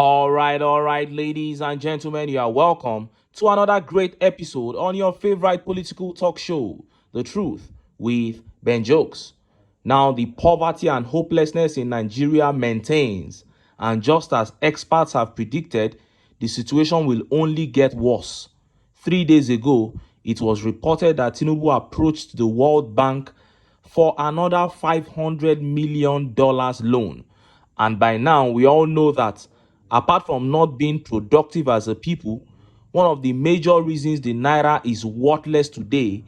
All right, ladies and gentlemen, you are welcome to another great episode on your favorite political talk show, The Truth with Ben Jokes. Now, the poverty and hopelessness in Nigeria maintains, and just as experts have predicted, the situation will only get worse. 3 days ago, it was reported that TINUBU approached the World Bank for another $500 million loan. And by now, we all know that apart from not being productive as a people, one of the major reasons the naira is worthless today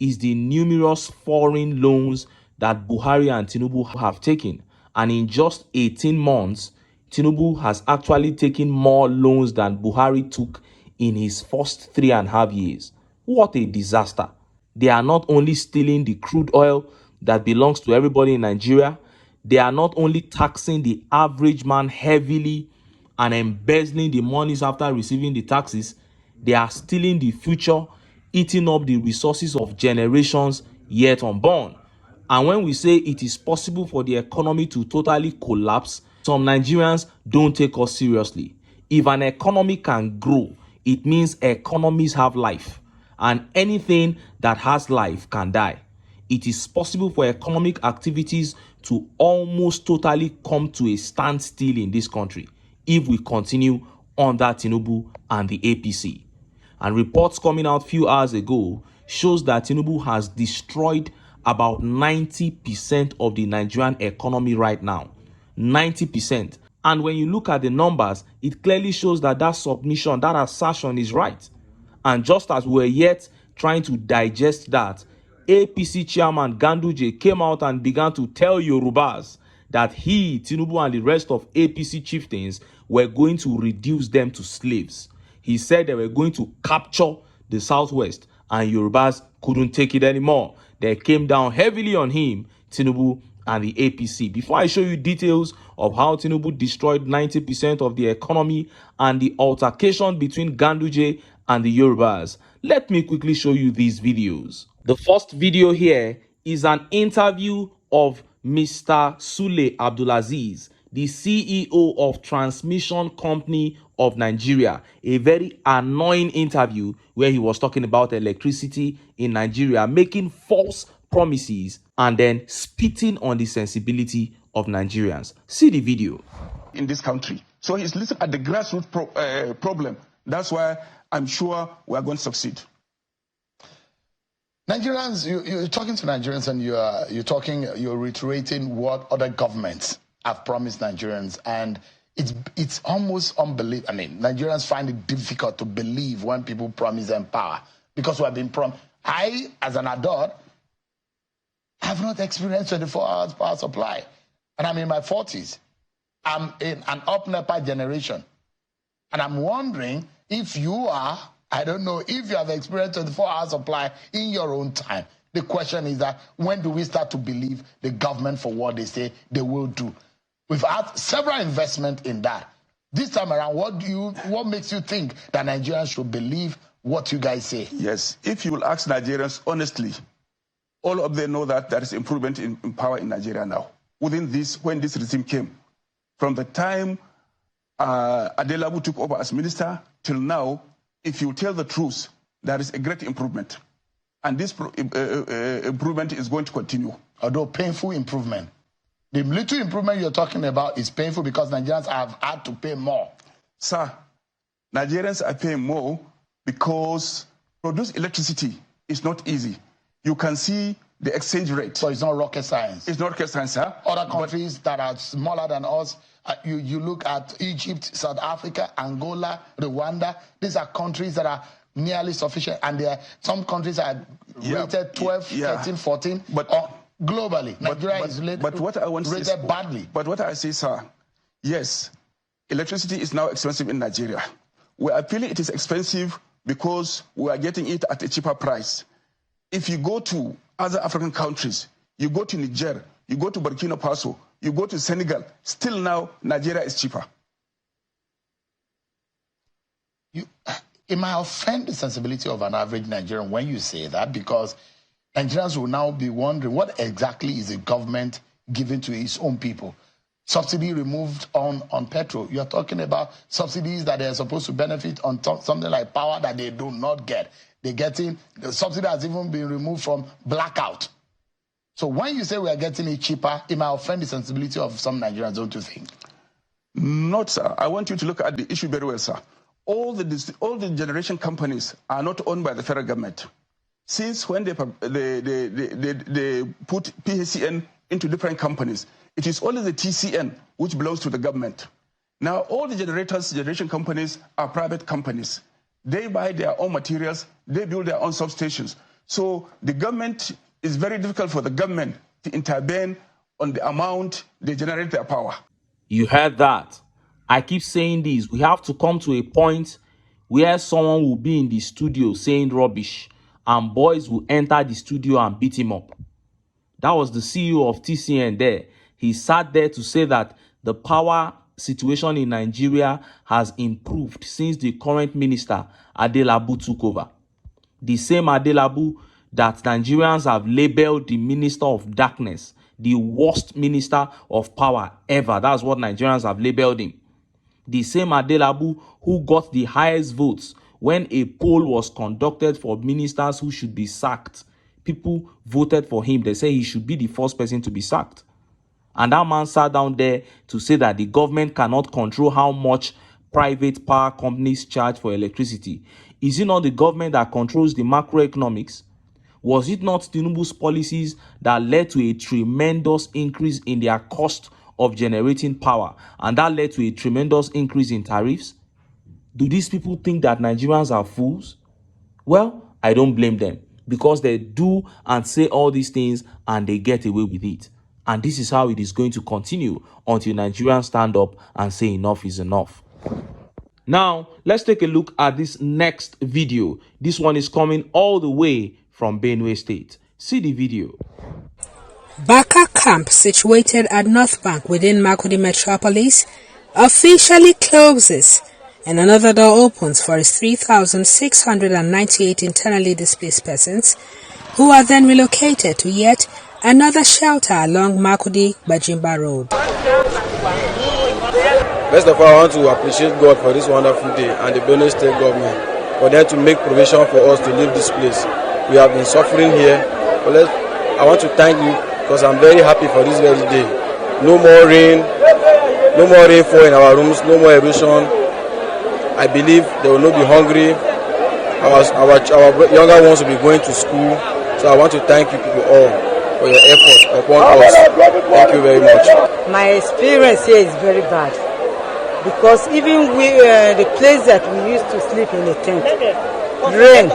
is the numerous foreign loans that Buhari and Tinubu have taken. And in just 18 months, Tinubu has actually taken more loans than Buhari took in his first 3.5 years. What a disaster. They are not only stealing the crude oil that belongs to everybody in Nigeria, they are not only taxing the average man heavily and embezzling the monies after receiving the taxes, they are stealing the future, eating up the resources of generations yet unborn. And when we say it is possible for the economy to totally collapse, some Nigerians don't take us seriously. If an economy can grow, it means economies have life. And anything that has life can die. It is possible for economic activities to almost totally come to a standstill in this country if we continue under Tinubu and the APC. And reports coming out few hours ago shows that Tinubu has destroyed about 90% of the Nigerian economy right now. 90%. And when you look at the numbers, it clearly shows that that submission, that assertion is right. And just as we're yet trying to digest that, APC chairman GANDUJE came out and began to tell Yorubas that he, Tinubu, and the rest of APC chieftains were going to reduce them to slaves. He said they were going to capture the Southwest, and Yorubas couldn't take it anymore. They came down heavily on him, Tinubu, and the APC. Before I show you details of how Tinubu destroyed 90% of the economy and the altercation between GANDUJE and the Yorubas, let me quickly show you these videos. The first video here is an interview of Mr. Sule Abdulaziz, the CEO of Transmission Company of Nigeria. A very annoying interview where he was talking about electricity in Nigeria, making false promises and then spitting on the sensibility of Nigerians. See the video. In this country. So he's looking at the grassroots problem. That's why I'm sure we are going to succeed. Nigerians, you're talking to Nigerians and you're reiterating what other governments have promised Nigerians, and it's almost unbelievable. I mean, Nigerians find it difficult to believe when people promise them power because we have been promised. I, as an adult, have not experienced 24 hours power supply, and I'm in my 40s. I'm in an up-NEPA generation, and I'm wondering if you are. I don't know if you have experienced 24-hour supply in your own time. The question is that when do we start to believe the government for what they say they will do? We've had several investments in that. This time around, what makes you think that Nigerians should believe what you guys say? Yes, if you will ask Nigerians honestly, all of them know that there is improvement in power in Nigeria now. Within this, when this regime came, from the time Adelabu took over as minister till now, if you tell the truth, there is a great improvement. And this improvement is going to continue. Although painful improvement. The little improvement you're talking about is painful because Nigerians have had to pay more. Sir, Nigerians are paying more because produce electricity is not easy. You can see the exchange rate. So it's not rocket science. It's not rocket science, sir. Other countries that are smaller than us, you look at Egypt, South Africa, Angola, Rwanda. These are countries that are nearly sufficient, and there are some countries are rated 12, 13, 14. But globally, Nigeria is rated badly. But what I say, sir, yes, electricity is now expensive in Nigeria. We are feeling it is expensive because we are getting it at a cheaper price. If you go to other African countries, you go to Niger, you go to Burkina Faso, you go to Senegal, still now Nigeria is cheaper. It might offend the sensibility of an average Nigerian when you say that, because Nigerians will now be wondering what exactly is the government giving to its own people. subsidy removed on petrol. You're talking about subsidies that they're supposed to benefit on something like power that they do not get. They're getting, the subsidy has even been removed from blackout. So when you say we are getting it cheaper, it might offend the sensibility of some Nigerians, don't you think? Not, sir. I want you to look at the issue very well, sir. All the generation companies are not owned by the federal government. Since when they put PHCN into different companies, it is only the TCN which belongs to the government. Now, all the generation companies are private companies. They buy their own materials, they build their own substations. So the government, is very difficult for the government to intervene on the amount they generate their power. You heard that. I keep saying this. We have to come to a point where someone will be in the studio saying rubbish and boys will enter the studio and beat him up. That was the CEO of TCN there. He sat there to say that the power situation in Nigeria has improved since the current minister, Adelabu, took over. The same Adelabu that Nigerians have labeled the minister of darkness, the worst minister of power ever. That's what Nigerians have labeled him. The same Adelabu who got the highest votes when a poll was conducted for ministers who should be sacked. People voted for him. They say he should be the first person to be sacked. And that man sat down there to say that the government cannot control how much private power companies charge for electricity. Is it not the government that controls the macroeconomics? Was it not TINUBU's policies that led to a tremendous increase in their cost of generating power, and that led to a tremendous increase in tariffs? Do these people think that Nigerians are fools? Well, I don't blame them, because they do and say all these things and they get away with it. And this is how it is going to continue until Nigerians stand up and say enough is enough. Now, let's take a look at this next video. This one is coming all the way from Benue State. See the video. Baka Camp, situated at North Bank within Makurdi Metropolis, officially closes and another door opens for its 3,698 internally displaced persons who are then relocated to yet another shelter along Makurdi-Bajimba Road. First of all, I want to appreciate God for this wonderful day and the Benue State government for them to make provision for us to leave this place. We have been suffering here, but I want to thank you because I'm very happy for this very day. No more rainfall in our rooms, no more erosion. I believe they will not be hungry. Our younger ones will be going to school. So I want to thank you people all for your efforts upon us. Thank you very much. My experience here is very bad because even the place that we used to sleep in the tent, rain,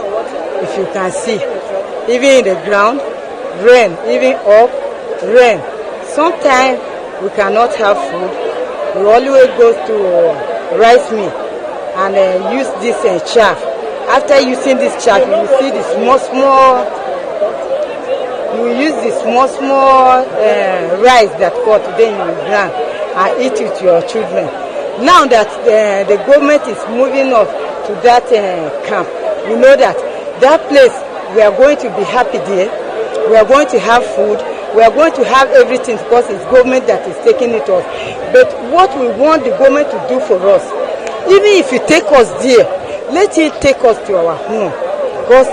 if you can see, even in the ground, rain, even up, rain. Sometimes we cannot have food. We always go to rice mill and use this chaff. After using this chaff, you will see the small. You will use the small rice that cut, then you will grind and eat it with your children. Now that the government is moving up to that camp, we know that place we are going to be happy there. We are going to have food. We are going to have everything because it's government that is taking it off. But what we want the government to do for us, even if you take us there, let it take us to our home. Because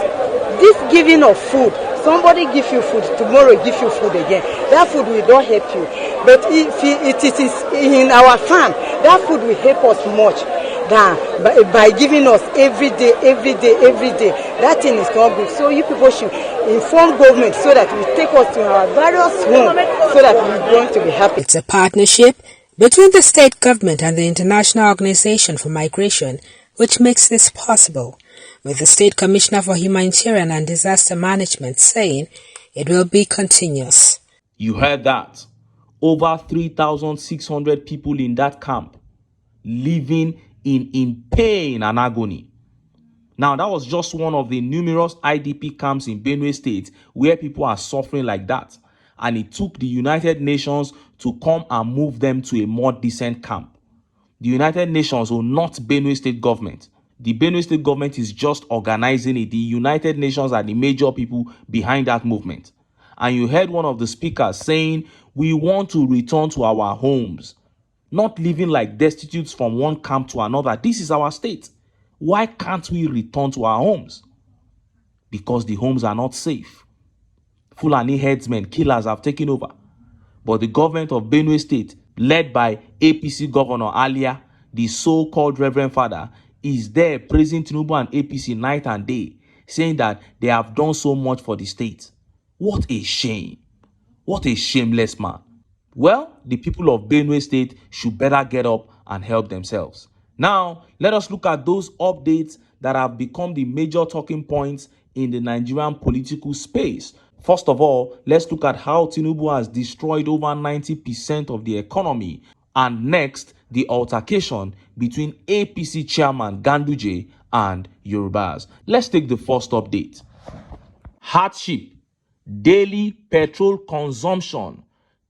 this giving of food, somebody give you food, tomorrow give you food again. That food will not help you. But if it is in our farm, that food will help us much than by giving us every day. That thing is not good. So you people should inform government so that we take us to our various homes so that we're going to be happy. It's a partnership between the state government and the International Organization for Migration which makes this possible, with the State Commissioner for Humanitarian and Disaster Management saying it will be continuous. You heard that. Over 3,600 people in that camp living in pain and agony. Now, that was just one of the numerous IDP camps in Benue State where people are suffering like that. And it took the United Nations to come and move them to a more decent camp. The United Nations will not Benue State government. The Benue State government is just organizing it. The United Nations are the major people behind that movement. And you heard one of the speakers saying, we want to return to our homes, not living like destitutes from one camp to another. This is our state. Why can't we return to our homes? Because the homes are not safe. Fulani headsmen, killers have taken over. But the government of Benue State, led by APC Governor Alia, the so-called Reverend Father, is there praising TINUBU and APC night and day, saying that they have done so much for the state. What a shame. What a shameless man. Well, the people of Benue State should better get up and help themselves. Now, let us look at those updates that have become the major talking points in the Nigerian political space. First of all, let's look at how TINUBU has destroyed over 90% of the economy. And next, the altercation between APC chairman GANDUJE and Yorubas. Let's take the first update. Hardship. Daily petrol consumption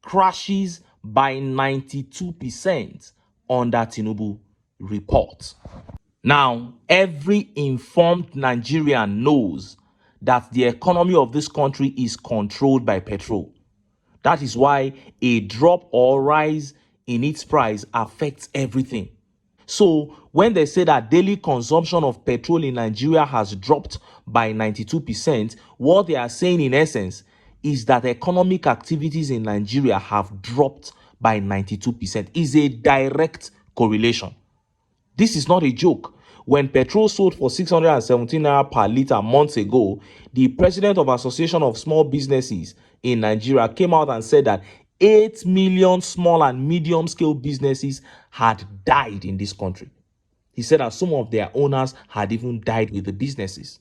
crashes by 92% under TINUBU report. Now, every informed Nigerian knows that the economy of this country is controlled by petrol. That is why a drop or rise in its price affects everything. So when they say that daily consumption of petrol in Nigeria has dropped by 92%, what they are saying in essence is that economic activities in Nigeria have dropped by 92%. Is a direct correlation. This is not a joke. When petrol sold for 617 naira per litre months ago, the president of Association of Small Businesses in Nigeria came out and said that 8 million small and medium scale businesses had died in this country. He said that some of their owners had even died with the businesses.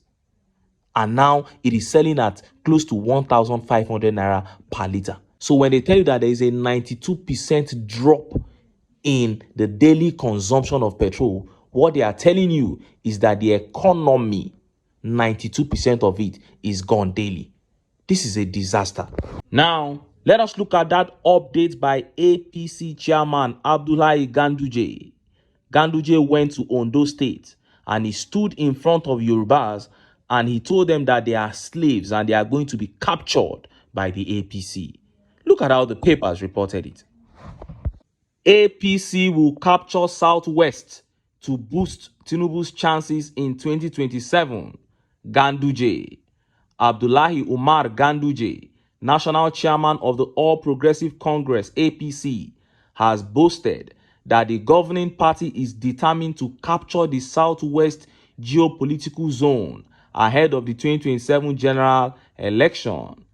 And now it is selling at close to 1,500 naira per litre. So when they tell you that there is a 92% drop in the daily consumption of petrol, what they are telling you is that the economy, 92% of it is gone daily. This is a disaster. Now, let us look at that update by APC chairman Abdullahi Ganduje. Ganduje went to Ondo State and he stood in front of Yorubas and he told them that they are slaves and they are going to be captured by the APC. Look at how the papers reported it. APC will capture Southwest to boost Tinubu's chances in 2027. Ganduje. Abdullahi Umar Ganduje, national chairman of the All Progressive Congress APC, has boasted that the governing party is determined to capture the Southwest geopolitical zone ahead of the 2027 general election.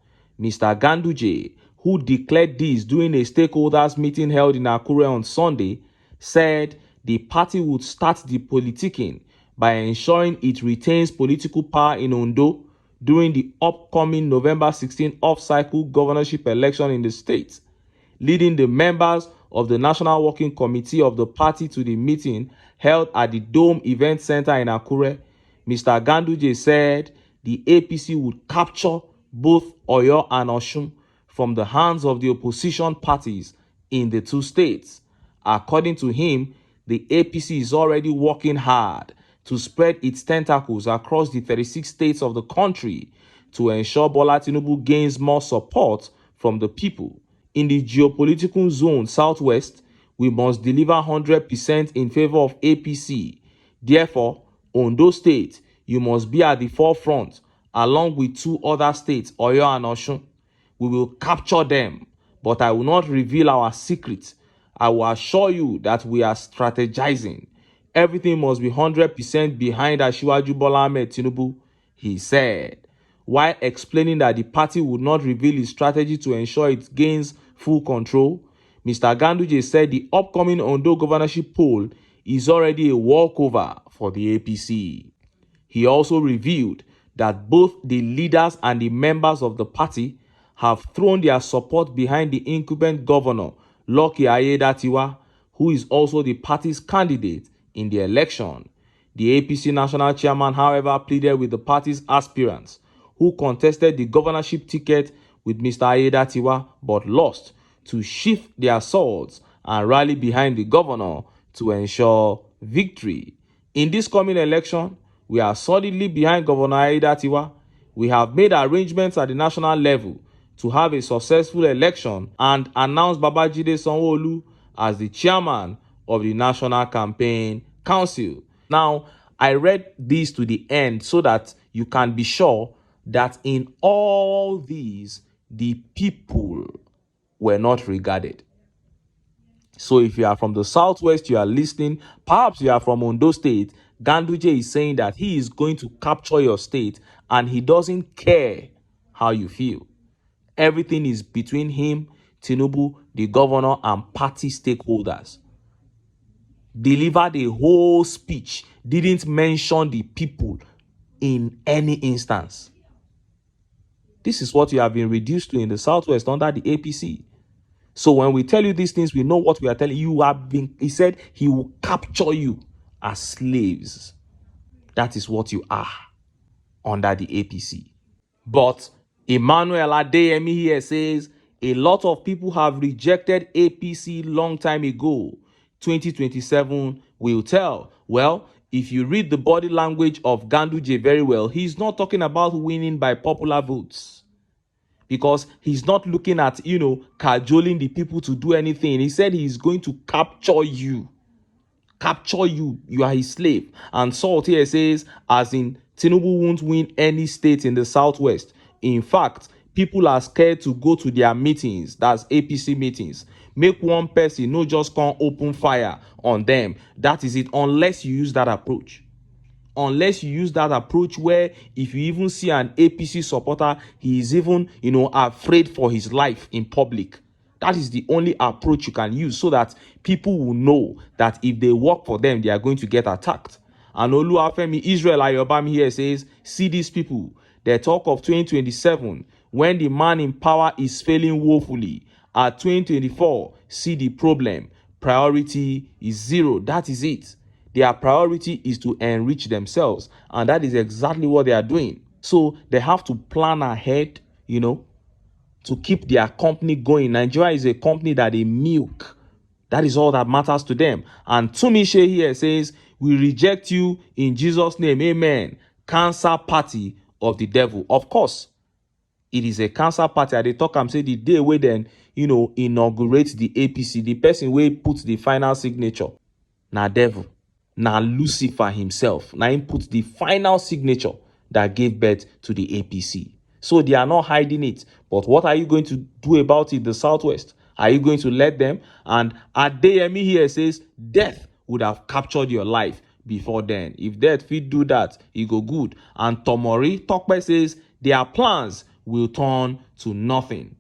Mr. Ganduje, who declared this during a stakeholders meeting held in Akure on Sunday, said the party would start the politicking by ensuring it retains political power in Ondo during the upcoming November 16 off-cycle governorship election in the state. Leading the members of the National Working Committee of the party to the meeting held at the Dome Event Center in Akure, Mr. Ganduje said the APC would capture both Oyo and Osun from the hands of the opposition parties in the two states. According to him, the APC is already working hard to spread its tentacles across the 36 states of the country to ensure Bola Tinubu gains more support from the people. In the geopolitical zone Southwest, we must deliver 100% in favor of APC. Therefore, Ondo State, you must be at the forefront along with two other states, Oyo and Osun. We will capture them, but I will not reveal our secrets. I will assure you that we are strategizing. Everything must be 100% behind Asiwaju Bola Ahmed Tinubu, he said, while explaining that the party would not reveal its strategy to ensure it gains full control. Mr. Ganduje said the upcoming Ondo governorship poll is already a walkover for the APC. He also revealed that both the leaders and the members of the party have thrown their support behind the incumbent governor, Lucky Ayedatiwa, who is also the party's candidate in the election. The APC national chairman, however, pleaded with the party's aspirants who contested the governorship ticket with Mr. Ayedatiwa but lost to shift their swords and rally behind the governor to ensure victory. In this coming election, we are solidly behind Governor Ayedatiwa. We have made arrangements at the national level to have a successful election and announce Babajide Sanwo-Olu as the chairman of the National Campaign Council. Now, I read this to the end so that you can be sure that in all these, the people were not regarded. So if you are from the Southwest, you are listening, perhaps you are from Ondo State, Ganduje is saying that he is going to capture your state and he doesn't care how you feel. Everything is between him, Tinubu, the governor, and party stakeholders. Delivered a whole speech, didn't mention the people in any instance. This is what you have been reduced to in the Southwest under the APC. So when we tell you these things, we know what we are telling you. He said he will capture you as slaves. That is what you are under the APC. But Emmanuel Adeyemi here says a lot of people have rejected APC long time ago. 2027 will tell. Well, if you read the body language of Ganduje very well, he's not talking about winning by popular votes. Because he's not looking at, cajoling the people to do anything. He said he's going to capture you. Capture you. You are his slave. And Salt here says, as in, Tinubu won't win any state in the Southwest. In fact, people are scared to go to their meetings. That's APC meetings. Make one person no just come open fire on them. That is it, unless you use that approach. Unless you use that approach where if you even see an APC supporter, he is even, afraid for his life in public. That is the only approach you can use so that people will know that if they work for them, they are going to get attacked. And Oluwafemi Israel Ayobami here says, see these people, they talk of 2027 when the man in power is failing woefully. At 2024, see the problem. Priority is zero. That is it. Their priority is to enrich themselves. And that is exactly what they are doing. So they have to plan ahead, to keep their company going. Nigeria is a company that they milk. That is all that matters to them. And Tumishe here says, we reject you in Jesus' name. Amen. Cancer party of the devil. Of course, it is a cancer party. They talk and say the day where then, inaugurate the APC, the person where puts the final signature. Now devil. Now Lucifer himself. Now he put the final signature that gave birth to the APC. So they are not hiding it. But what are you going to do about it, the Southwest? Are you going to let them? And Adeyemi here says, death would have captured your life before then. If death fit do that, it go good. And Tomori Tokpe says, their plans will turn to nothing.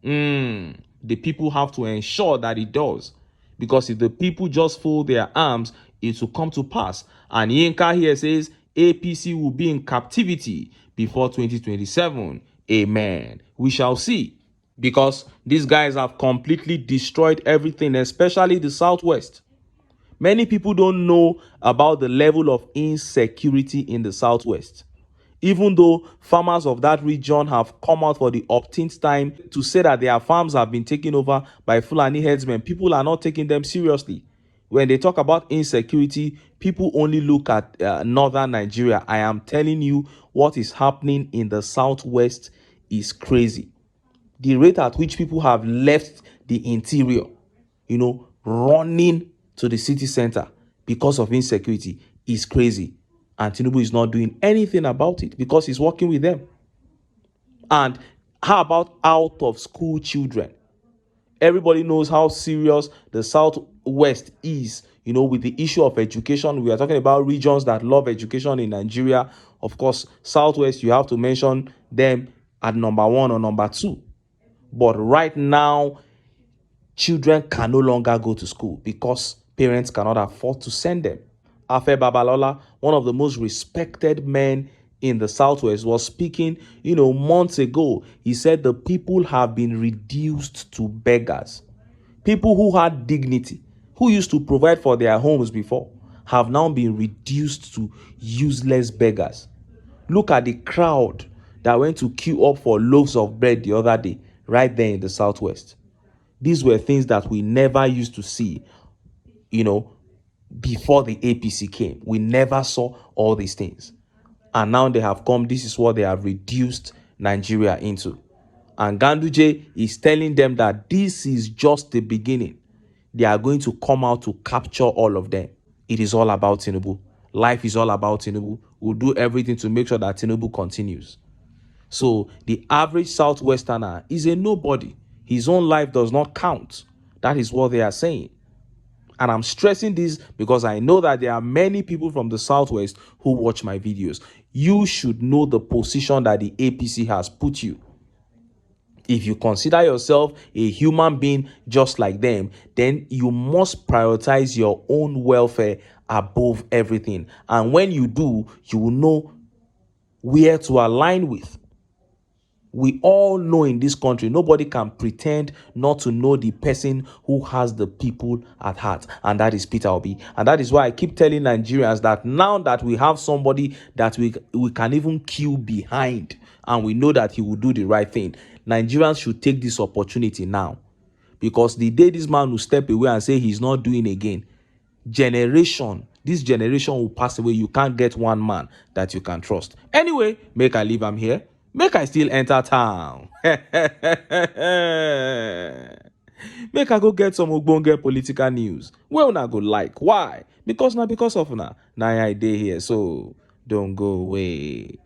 The people have to ensure that it does. Because if the people just fold their arms, it will come to pass. And Yinka here says, APC will be in captivity before 2027. Amen. We shall see. Because these guys have completely destroyed everything, especially the Southwest. Many people don't know about the level of insecurity in the Southwest. Even though farmers of that region have come out for the umpteenth time to say that their farms have been taken over by Fulani herdsmen, people are not taking them seriously. When they talk about insecurity, people only look at northern Nigeria. I am telling you, what is happening in the Southwest is crazy. The rate at which people have left the interior, running to the city center because of insecurity is crazy. And Tinubu is not doing anything about it because he's working with them. And how about out of school children? Everybody knows how serious the Southwest is, with the issue of education. We are talking about regions that love education in Nigeria. Of course, Southwest, you have to mention them at number 1 or number 2. But right now, children can no longer go to school because parents cannot afford to send them. Afe Babalola, one of the most respected men in the Southwest, was speaking, months ago. He said the people have been reduced to beggars. People who had dignity, who used to provide for their homes before, have now been reduced to useless beggars. Look at the crowd that went to queue up for loaves of bread the other day, right there in the Southwest. These were things that we never used to see, before the APC came. We never saw all these things. And now they have come. This is what they have reduced Nigeria into. And Ganduje is telling them that this is just the beginning. They are going to come out to capture all of them. It is all about Tinubu. Life is all about Tinubu. We'll do everything to make sure that Tinubu continues. So the average Southwesterner is a nobody. His own life does not count. That is what they are saying. And I'm stressing this because I know that there are many people from the Southwest who watch my videos. You should know the position that the APC has put you. If you consider yourself a human being just like them, then you must prioritize your own welfare above everything. And when you do, you will know where to align with. We all know in this country, nobody can pretend not to know the person who has the people at heart, and that is Peter Obi. And that is why I keep telling Nigerians that now that we have somebody that we can even queue behind, and we know that he will do the right thing, Nigerians should take this opportunity now. Because the day this man will step away and say he's not doing again, this generation will pass away. You can't get one man that you can trust. Anyway, make I leave am here. Make I still enter town. Make I go get some ogbonge political news. Well, una go like. Why? Because now because of una. Now I dey here, so don't go away.